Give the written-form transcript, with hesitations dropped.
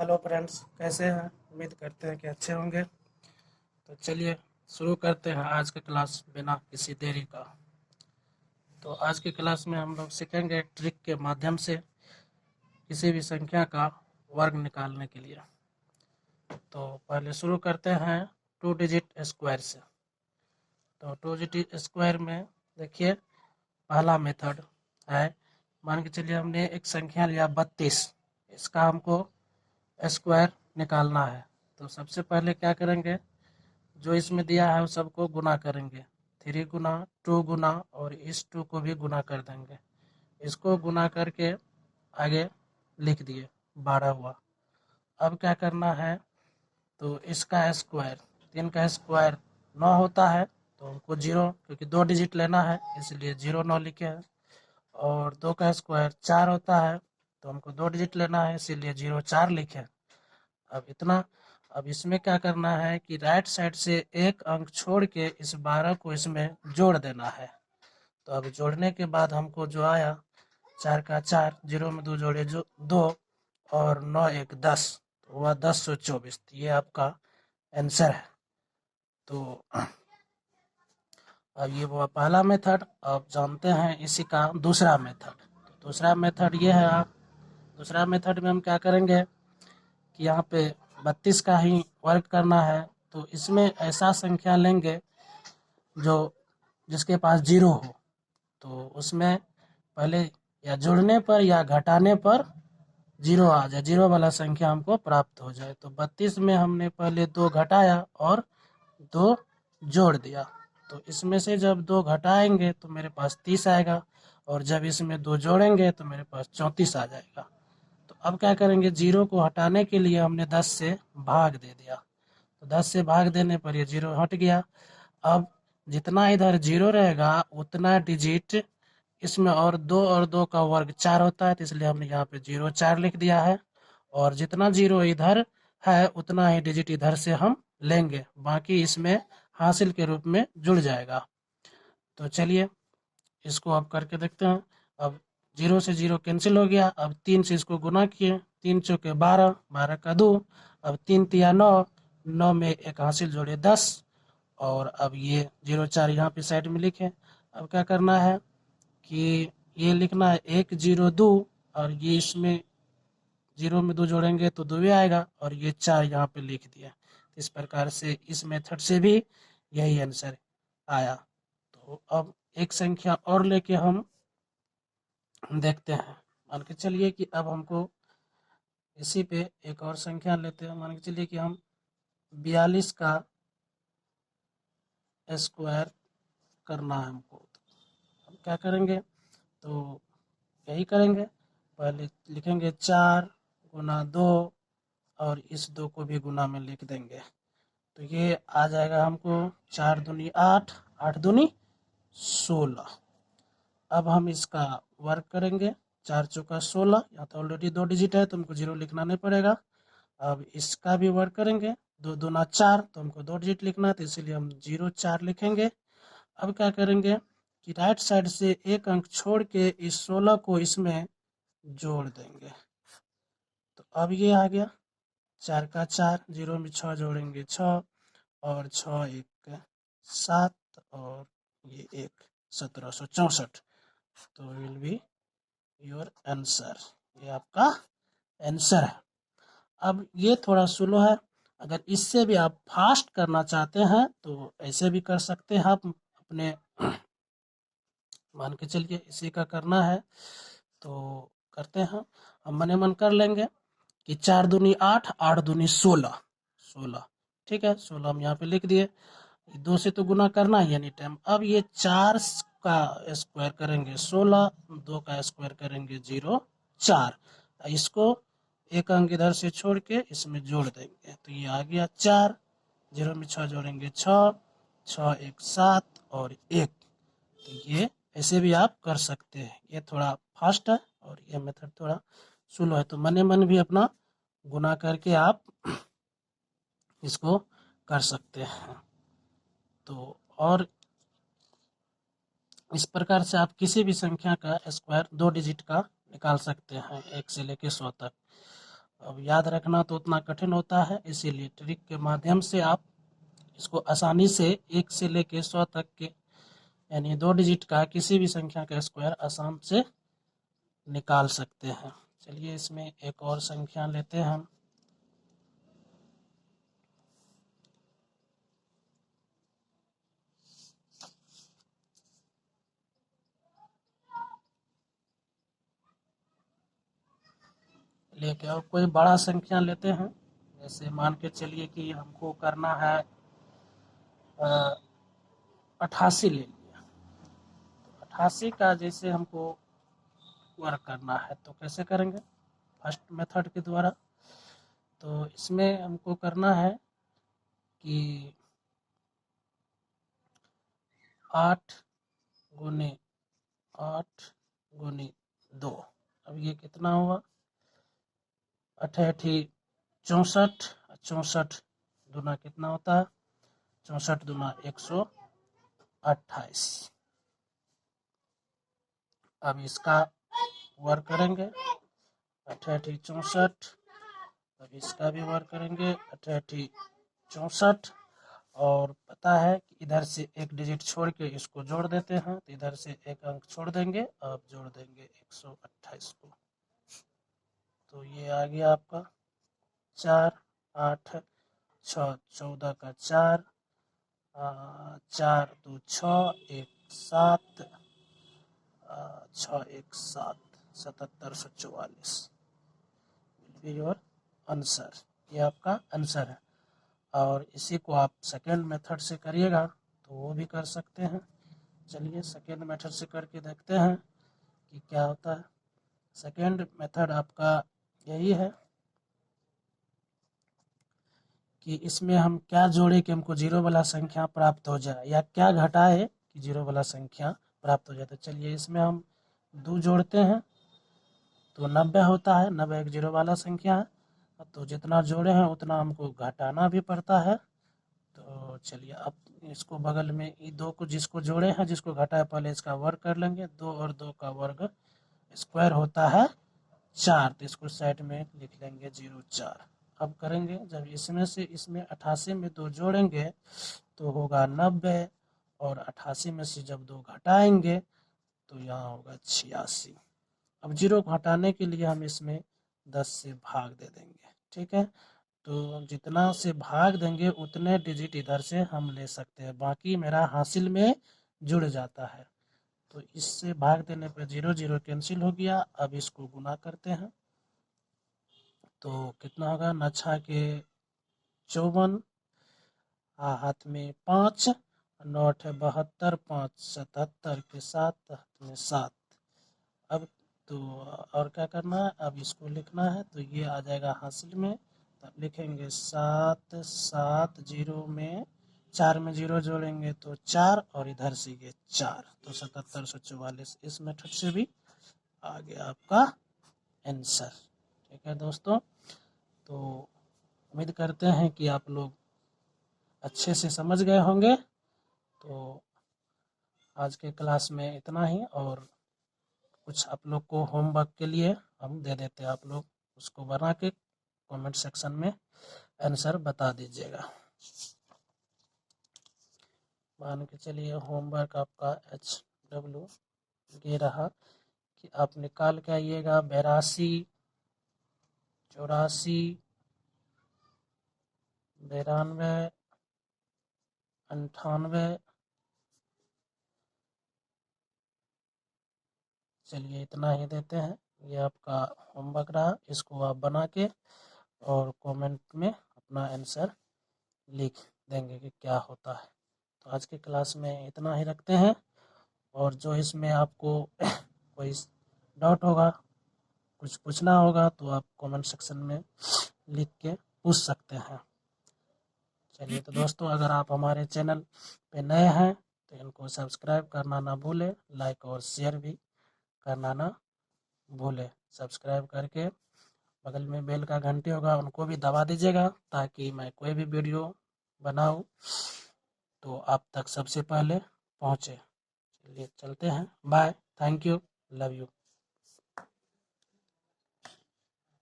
Hello friends, कैसे हैं? उम्मीद करते हैं कि अच्छे होंगे। तो चलिए शुरू करते हैं आज की क्लास बिना किसी देरी का। तो आज की क्लास में हम लोग सीखेंगे ट्रिक के माध्यम से किसी भी संख्या का वर्ग निकालने के लिए। तो पहले शुरू करते हैं 2 डिजिट स्क्वायर से। तो 2 डिजिट स्क्वायर में देखिए पहला मेथड है। मान के चलिए हमने एक संख्या लिया 32, इसका हमको स्क्वायर निकालना है। तो सबसे पहले क्या करेंगे, जो इसमें दिया है उस सबको गुना करेंगे। 3 गुना 2 गुना और इस 2 को भी गुना कर देंगे। इसको गुना करके आगे लिख दिए 12 हुआ। अब क्या करना है, तो इसका स्क्वायर 3 का स्क्वायर 9 होता है। तो हमको 0, क्योंकि 2 डिजिट लेना है इसलिए 0 9 लिखे हैं। और 2 का स्क्वायर 4 होता है, तो हमको 2 डिजिट लेना है इसीलिए 0 4 लिखे। अब इतना। अब इसमें क्या करना है कि राइट साइड से एक अंक छोड़ के इस 12 को इसमें जोड़ देना है। तो अब जोड़ने के बाद हमको जो आया 4 का 4, 0 में 2 जोड़े जो 2 और 9 1 10, तो हुआ 1024। ये आपका आंसर है। तो अब ये हुआ पहला मेथड। अब जानते हैं इसी का दूसरा मेथड। दूसरा मेथड ये है। दूसरा मेथड में हम क्या करेंगे कि यहाँ पे 32 का ही वर्ग करना है। तो इसमें ऐसा संख्या लेंगे जो जिसके पास 0 हो। तो उसमें पहले या जुड़ने पर या घटाने पर 0 आ जाए, 0 वाला संख्या हमको प्राप्त हो जाए। तो 32 में हमने पहले 2 घटाया और 2 जोड़ दिया। तो इसमें से जब 2 घटाएंगे तो मेरे पास 30 आएगा, और जब इसमें 2 जोड़ेंगे तो मेरे पास 34 आ जाएगा। तो अब क्या करेंगे, 0 को हटाने के लिए हमने 10 से भाग दे दिया। तो 10 से भाग देने पर ये 0 हट गया। अब जितना इधर 0 रहेगा उतना डिजिट इसमें, और 2 का वर्ग 4 होता है, तो इसलिए हमने यहाँ पे 0 4 लिख दिया है। और जितना 0 इधर है उतना ही डिजिट इधर से हम लेंगे, बाकी इसमें हासिल के रूप में जुड़ जाएगा। तो चलिए इसको अब करके देखते हैं। अब 0 से 0 कैंसिल हो गया। अब 3 से इसको गुना किए, 3 चौके 12, 12 का 2। अब 3 तिया 9, 9 में एक हासिल जोड़े 10। और अब ये 0 4 यहाँ पे साइड में लिखे। अब क्या करना है कि ये लिखना है 1 0 2, और ये इसमें 0 में 2 जोड़ेंगे तो 2 आएगा, और ये 4 यहाँ पे लिख दिया। इस प्रकार से इस मेथड से भी यही आंसर आया। तो अब एक संख्या और लेके हम देखते हैं। मान के चलिए कि अब हमको इसी पे एक और संख्या लेते हैं। मान के चलिए कि हम 42 का स्क्वायर करना है हमको। तो हम क्या करेंगे, तो यही करेंगे। पहले लिखेंगे 4 गुना 2, और इस 2 को भी गुना में लिख देंगे। तो ये आ जाएगा हमको 4 दूनी 8, 8 दूनी 16। अब हम इसका वर्क करेंगे। 4 चौका 16, यहाँ तो ऑलरेडी 2 डिजिट है तो हमको 0 लिखना नहीं पड़ेगा। अब इसका भी वर्क करेंगे। 2 दूना 4, तो हमको 2 डिजिट लिखना है, तो इसीलिए हम 0 4 लिखेंगे। अब क्या करेंगे कि राइट साइड से एक अंक छोड़ के इस 16 को इसमें जोड़ देंगे। तो अब ये आ गया 4 का 4, 0 में 6 जोड़ेंगे 6, और 6 1 7, और ये 1 1764। तो विल बी योर आंसर। ये आपका आंसर है। अब ये थोड़ा स्लो है। अगर इससे भी आप फास्ट करना चाहते हैं तो ऐसे भी कर सकते हैं आप अपने। मान के चलिए इसी का करना है तो करते हैं। हम मने मन कर लेंगे कि 4 दूनी 8, 8 दूनी 16, 16। ठीक है, 16 हम यहाँ पे लिख दिए। 2 से तो गुना करना ही एनी टाइम। अब ये 4 का स्क्वायर करेंगे 16, 2 का स्क्वायर करेंगे 0 4। इसको एक अंक इधर से छोड़ के इसमें जोड़ देंगे, तो ये आ गया 4। 0 में 6 जोड़ेंगे 6, 6 1 7, और 1। तो ये ऐसे भी आप कर सकते हैं। ये थोड़ा फास्ट है और ये मेथड थोड़ा स्लो है। तो मने मन भी अपना गुना करके आप इसको कर सकते हैं। तो और इस प्रकार से आप किसी भी संख्या का स्क्वायर 2 डिजिट का निकाल सकते हैं, 1 से लेके 100 तक। अब याद रखना तो उतना कठिन होता है, इसीलिए ट्रिक के माध्यम से आप इसको आसानी से 1 से लेके 100 तक के यानी 2 डिजिट का किसी भी संख्या का स्क्वायर आसान से निकाल सकते हैं। चलिए इसमें एक और संख्या लेते हैं हम। लेके और कोई बड़ा संख्या लेते हैं, जैसे मान के चलिए कि हमको करना है 88 ले लिया। 88 का जैसे हमको वर्क करना है तो कैसे करेंगे, फर्स्ट मेथड के द्वारा। तो इसमें हमको करना है कि 8 गुने 8 गुने 2, अब ये कितना हुआ 88 64, 64 दूना कितना होता है 64 दूना 128। अब इसका वर्क करेंगे 88 64, अब इसका भी वर्क करेंगे 88 64, और पता है कि इधर से एक डिजिट छोड़ के इसको जोड़ देते हैं, तो इधर से एक अंक छोड़ देंगे, अब जोड़ देंगे 128 को। तो ये आ गया आपका 4 8 6 14 का 4, 4 2 6 1 7, 6 1 7 7744 विल बी योर आंसर। ये आपका आंसर है। और इसी को आप सेकेंड मेथड से करिएगा तो वो भी कर सकते हैं। चलिए सेकेंड मेथड से करके देखते हैं कि क्या होता है। सेकेंड मेथड आपका यही है कि इसमें हम क्या जोड़े कि हमको जीरो वाला संख्या प्राप्त हो जाए, या क्या घटाए कि जीरो वाला संख्या प्राप्त हो जाए। तो चलिए इसमें हम 2 जोड़ते हैं तो 90 होता है, 90 एक जीरो वाला संख्या है, तो जितना जोड़े हैं उतना हमको घटाना भी पड़ता है। तो चलिए अब इसको बगल में ये 2 को जिसको जोड़े हैं जिसको घटाए पहले इसका वर्ग कर लेंगे। 2 और 2 का वर्ग स्क्वायर होता है 4, तो इसको साइड में लिख लेंगे 0 4। अब करेंगे जब इसमें से इसमें 88 में 2 जोड़ेंगे तो होगा 90, और 88 में से जब 2 घटाएंगे तो यहाँ होगा 86। अब 0 घटाने के लिए हम इसमें 10 से भाग दे देंगे, ठीक है। तो जितना से भाग देंगे उतने डिजिट इधर से हम ले सकते हैं, बाकी मेरा हासिल में जुड़ जाता है। तो इससे भाग देने पर 0 0 कैंसिल हो गया। अब इसको गुना करते हैं तो कितना होगा, 9 के 54, हाथ में 5, 9 72, 5 77 के 7, हाथ में 7। अब तो और क्या करना है, अब इसको लिखना है तो ये आ जाएगा हासिल में। तब लिखेंगे 7 7 0 में 4 में 0 जोड़ेंगे तो 4, और इधर से ये 4, तो 7744। इस मेथड से भी आ गया आपका आंसर, ठीक है दोस्तों। तो उम्मीद करते हैं कि आप लोग अच्छे से समझ गए होंगे। तो आज के क्लास में इतना ही, और कुछ आप लोग को होमवर्क के लिए हम दे देते हैं, आप लोग उसको बना के कमेंट सेक्शन में आंसर बता दीजिएगा। मान के चलिए होमवर्क आपका HW ये रहा कि आप निकाल के आइएगा 82 84 92 98। चलिए इतना ही देते हैं, ये आपका होमवर्क रहा, इसको आप बना के और कमेंट में अपना आंसर लिख देंगे कि क्या होता है। तो आज के क्लास में इतना ही रखते हैं, और जो इसमें आपको कोई डाउट होगा, कुछ पूछना होगा तो आप कमेंट सेक्शन में लिख के पूछ सकते हैं। चलिए तो दोस्तों, अगर आप हमारे चैनल पे नए हैं तो इनको सब्सक्राइब करना ना भूलें, लाइक और शेयर भी करना ना भूलें। सब्सक्राइब करके बगल में बेल का घंटी होगा उनको भी दबा दीजिएगा, ताकि मैं कोई भी वीडियो बनाऊं तो आप तक सबसे पहले पहुंचे। चलिए चलते हैं, bye, thank you, love you.